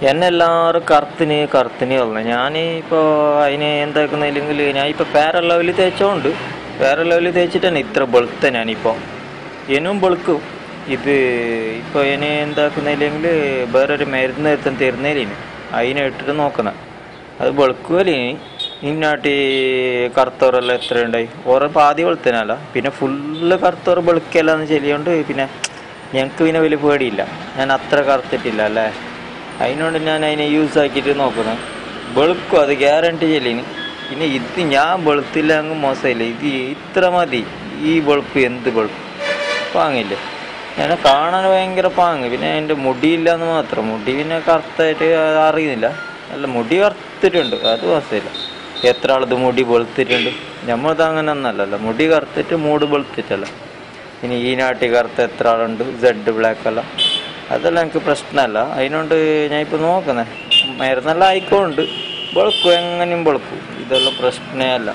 എന്നെ എല്ലാവരും കറുത്തിന് പറഞ്ഞു. ഞാനിപ്പോൾ അതിന് എന്താക്കുന്നില്ലെങ്കിൽ ഞാനിപ്പോൾ ഫെയർ ലെവലിൽ തേച്ചോണ്ട് ഫെയർ ലെവലിൽ തേച്ചിട്ട് തന്നെ ഇത്ര വെളുത്ത ഞാനിപ്പോൾ ഇനും വെളുക്കും. ഇത് ഇപ്പോൾ ഇനി എന്താക്കുന്നില്ലെങ്കിൽ വേറൊരു മരുന്ന് തരുന്നതിന് അതിനെ ഇട്ടിട്ട് നോക്കുന്നത് അത് വെളുക്കുമല്ലേ. ഇന്നാട്ടി കറുത്തവരെല്ലാം എത്ര ഉണ്ടായി ഓരോ പാതി വെളുത്തനല്ല, പിന്നെ ഫുള്ള് കറുത്തവർ വെളുക്കല്ലാന്ന് ചെല്ലിയോണ്ട് പിന്നെ ഞങ്ങൾക്ക് പിന്നെ വലിയ പേടിയില്ല. ഞാൻ അത്ര കറുത്തിട്ടില്ല അല്ലേ, അതിനോണ്ട് ഞാൻ അതിനെ യൂസ് ആക്കിയിട്ട് നോക്കുന്നത്. വെളുക്കും അത് ഗ്യാരണ്ടി ചെല്ലിന്. പിന്നെ ഇത് ഞാൻ വെളുത്തില്ല അങ്ങ് മോശമില്ല, ഇത് ഇത്ര മതി. ഈ വെളുപ്പ് എന്ത് വെളുപ്പ് പാങ്ങില്ലേ, ഞാൻ കാണാൻ ഭയങ്കര പാങ്ങ്. പിന്നെ എൻ്റെ മുടിയില്ല എന്ന് മാത്രം, മുടി പിന്നെ കറുത്തായിട്ട് അറിയുന്നില്ല. അല്ല മുടി കറുത്തിട്ടുണ്ട് അത് മോശമില്ല. എത്ര ആളത് മുടി വെളുത്തിട്ടുണ്ട്, നമ്മളത് അങ്ങനെ ഒന്നല്ലല്ലോ. മുടി കറുത്തിട്ട് മൂട് വെളുത്തിട്ടല്ല. ഇനി ഈ നാട്ടിൽ കറുത്ത എത്ര ആളുണ്ട്, സെഡ് ബ്ലാക്ക് അല്ല, അതെല്ലാം എനിക്ക് പ്രശ്നമല്ല. അതിനോണ്ട് ഞാൻ ഇപ്പോൾ നോക്കുന്നത് മരുന്നെല്ലാം ആയിക്കോണ്ട് വെളുക്കും, എങ്ങനെയും വെളുക്കും, ഇതെല്ലാം പ്രശ്നമേ അല്ല.